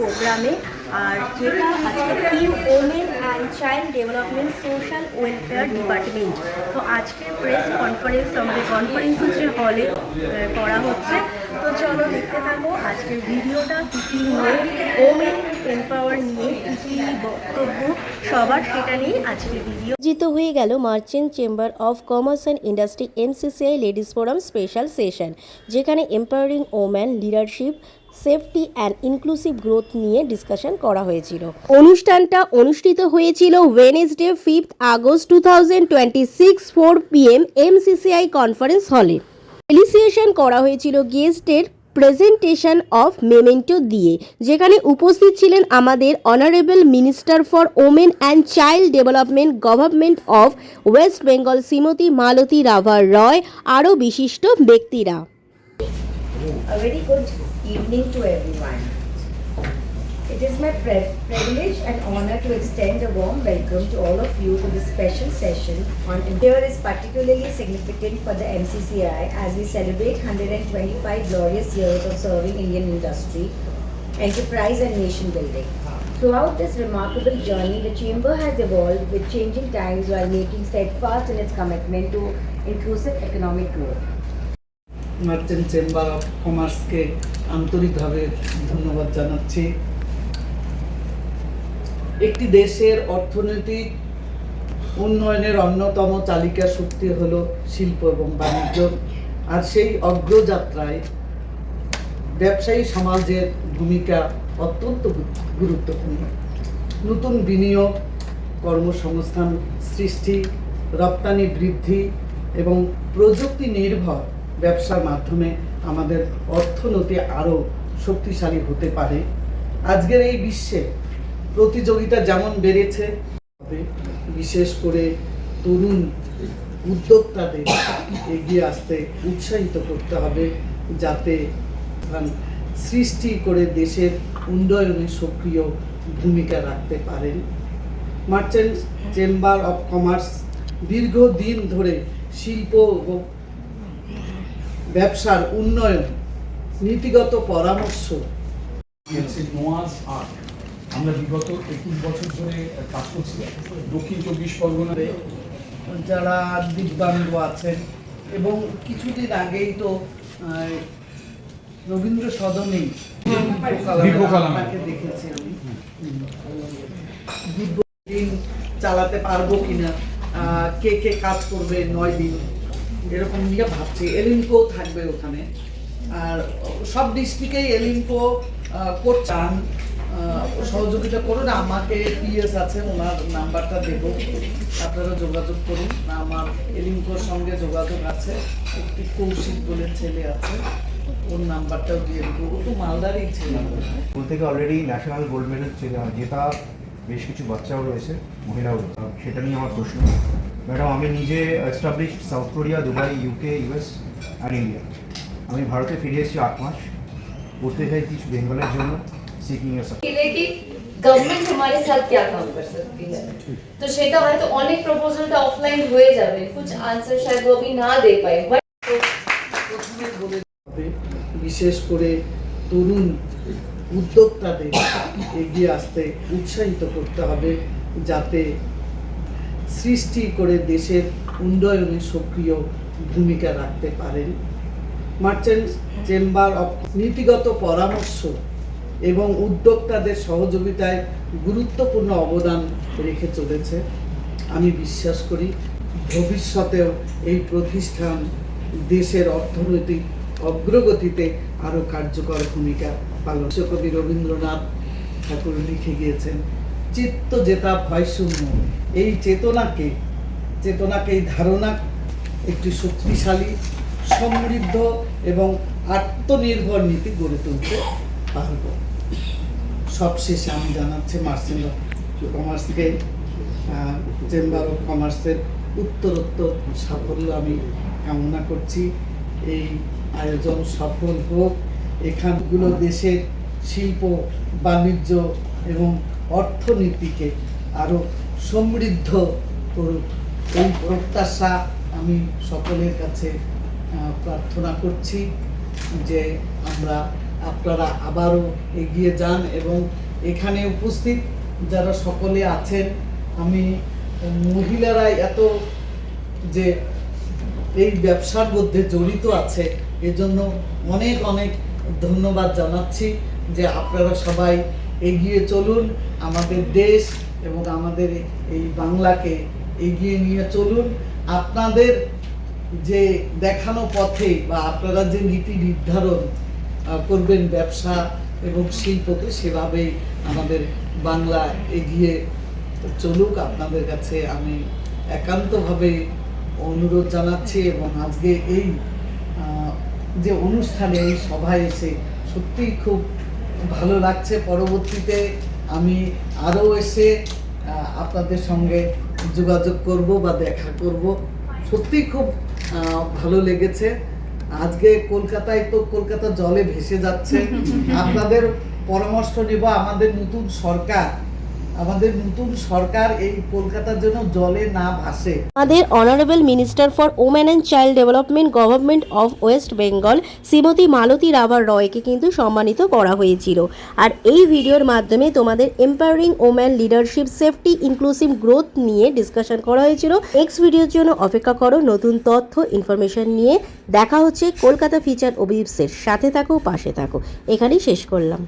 প্রোগ্রামে, আর যেটা আজকে theme women and child development social welfare department. তো আজকে প্রেস কনফারেন্স আমাদের কনফারেন্স হচ্ছে হলে করা হচ্ছে। তো চলো দেখতে থাকো আজকের ভিডিওটা, কী কী নিয়ে ওমেন এম্পাওয়ার নিয়ে কী কী বক্তব্য সবার, সেটা নিয়ে আজকের ভিডিও। জিত হয়ে গেল merchant chamber of commerce and industry MCCI ladies forum special session, যেখানে empowering woman leadership, safety and inclusive growth নিয়ে ডিসকাশন করা হয়েছিল। অনুষ্ঠানটা অনুষ্ঠিত হয়েছিল Wednesday 5 August 2026 4 PM MCCI conference হলে। এলিসিয়েশন করা হয়েছিল গেস্টের প্রেজেন্টেশন অফ মেমেন্টো দিয়ে, যেখানে উপস্থিত ছিলেন আমাদের honourable minister for women and child development government of West Bengal Shrimati Malati Rava Roy, আরও বিশিষ্ট ব্যক্তিরা। A very good evening to everyone. It is my privilege and honor to extend a warm welcome to all of you to this special session on Empire is particularly significant for the MCCI as we celebrate 125 glorious years of serving Indian industry, enterprise and nation building. Throughout this remarkable journey, the Chamber has evolved with changing times while making steadfast in its commitment to inclusive economic growth. Merchant chamber of কমার্সকে আন্তরিকভাবে ধন্যবাদ জানাচ্ছি। একটি দেশের অর্থনৈতিক উন্নয়নের অন্যতম চালিকা শক্তি হলো শিল্প এবং বাণিজ্য, আর সেই অগ্রযাত্রায় ব্যবসায়ী সমাজের ভূমিকা অত্যন্ত গুরুত্বপূর্ণ। নতুন বিনিয়োগ, কর্মসংস্থান সৃষ্টি, রপ্তানি বৃদ্ধি এবং প্রযুক্তি নির্ভর ব্যবসার মাধ্যমে আমাদের অর্থনীতি আরও শক্তিশালী হতে পারে। আজকের এই বিশ্বে প্রতিযোগিতা যেমন বেড়েছে, বিশেষ করে তরুণ উদ্যোক্তাদের এগিয়ে আসতে উৎসাহিত করতে হবে, যাতে সৃষ্টি করে দেশের উন্নয়নে সক্রিয় ভূমিকা রাখতে পারেন। মার্চেন্ট চেম্বার অফ কমার্স দীর্ঘদিন ধরে শিল্প ও ব্যবসার উন্নয়ন, নীতিগত পরামর্শ। আমরা বিগত 21 বছর ধরে কাজ করছি দক্ষিণ 24 পরগনাতে। যারা দিব্যাঙ্গ আছেন, এবং কিছুদিন আগেই তো রবীন্দ্র সদনেই আপনাকে দেখেছি আমি। দিব্যদিন চালাতে পারবো কিনা, কে কে কাজ করবে 9 দিন, এরকম নিয়ে ভাবছি। এলিম্পো থাকবে ওখানে, আর সব ডিস্ট্রিক্টেই এলিম্পো করছেন। সহযোগিতা করুন, আমাকে পিএস আছে, ওনার নাম্বারটা দেবো, আপনারা যোগাযোগ করুন। আমার এলিম্পোর সঙ্গে যোগাযোগ আছে, একটি কৌশিক বলে ছেলে আছে, ওর নাম্বারটাও দিয়ে দেবো। ও তো মালদারই ছেলে। স্কুল থেকে অলরেডি ন্যাশনাল গোল্ড মেডেল জেতা বেশ কিছু বাচ্চাও রয়েছে, মহিলাও রয়েছে। সেটা নিয়ে আমার প্রশ্ন, ম্যাডাম, আমি নিজে established south Korea, Dubai, UK, US and India. আমি ভারতে ফিরে এসেছি 8 মাস, করতে চাই কিছু বেঙ্গলের জন্য, সিকিং এর সাথে। গভর্নমেন্ট हमारे साथ क्या काम कर सकती है, तो সেটা হয়তো অনেক প্রপোজালটা অফলাইন হয়ে যাবে, कुछ आंसर शायद वो अभी ना दे पाए। বিশেষ করে তরুণ উদ্যোক্তাদের এগিয়ে আসতে উৎসাহিত করতে হবে, যাতে সৃষ্টি করে দেশের উন্নয়নে সক্রিয় ভূমিকা রাখতে পারেন। মার্চেন্ট চেম্বার অফ নীতিগত পরামর্শ এবং উদ্যোক্তাদের সহযোগিতায় গুরুত্বপূর্ণ অবদান রেখে চলেছে। আমি বিশ্বাস করি ভবিষ্যতেও এই প্রতিষ্ঠান দেশের অর্থনৈতিক অগ্রগতিতে আরও কার্যকর ভূমিকা পালন। কবি রবীন্দ্রনাথ ঠাকুর লিখে গিয়েছেন, চিত্ত জেতা ভয় শূন্য। এই চেতনাকে এই ধারণা একটি শক্তিশালী, সমৃদ্ধ এবং আত্মনির্ভর নীতি গড়ে তুলতে পারব। সবশেষে আমি জানাচ্ছি মার্চেন্ট অফ কমার্সকে, চেম্বার অফ কমার্সের উত্তরোত্তর সাফল্য আমি কামনা করছি। এই আয়োজন সফল হোক, এখানগুলো দেশের শিল্প, বাণিজ্য এবং অর্থনীতিকে আরও সমৃদ্ধ করুক, এই প্রত্যাশা আমি সকলের কাছে প্রার্থনা করছি, যে আমরা আপনারা আবারও এগিয়ে যান এবং এখানে উপস্থিত যারা সকলে আছেন, আমি মহিলারা এত যে এই ব্যবসার মধ্যে জড়িত আছে এজন্য অনেক অনেক ধন্যবাদ জানাচ্ছি যে আপনারা সবাই এগিয়ে চলুন, আমাদের দেশ এবং আমাদের এই বাংলাকে এগিয়ে নিয়ে চলুন। আপনাদের যে দেখানো পথে বা আপনারা যে নীতি নির্ধারণ করবেন ব্যবসা এবং শিল্পকে, সেভাবেই আমাদের বাংলা এগিয়ে চলুক। আপনাদের কাছে আমি একান্তভাবে অনুরোধ জানাচ্ছি এবং আজকে এই যে অনুষ্ঠানে এই সভায় এসে সত্যিই খুব ভালো লাগছে। পরবর্তীতে আমি আরও এসে আপনাদের সঙ্গে যোগাযোগ করব বা দেখা করব। সত্যিই খুব ভালো লেগেছে। আজকে কলকাতায় তো কলকাতা জলে ভেসে যাচ্ছে। আপনাদের পরামর্শ নেব, আমাদের নতুন সরকার এই কলকাতার জন্য জলে না ভাসে। আমাদের honourable minister for women and child development government of West Bengal Shrimati Malati রাভার রয়কে কিন্তু সম্মানিত করা হয়েছিল। আর এই ভিডিওর মাধ্যমে তোমাদের empowering women leadership safety inclusive growth নিয়ে ডিসকাশন করা হয়েছিল। নেক্সট ভিডিওর জন্য অপেক্ষা করো নতুন তথ্য ইনফরমেশন নিয়ে। দেখা হচ্ছে কলকাতা ফিচার অভিপসের সাথে থাকো, পাশে থাকো। এখানেই শেষ করলাম।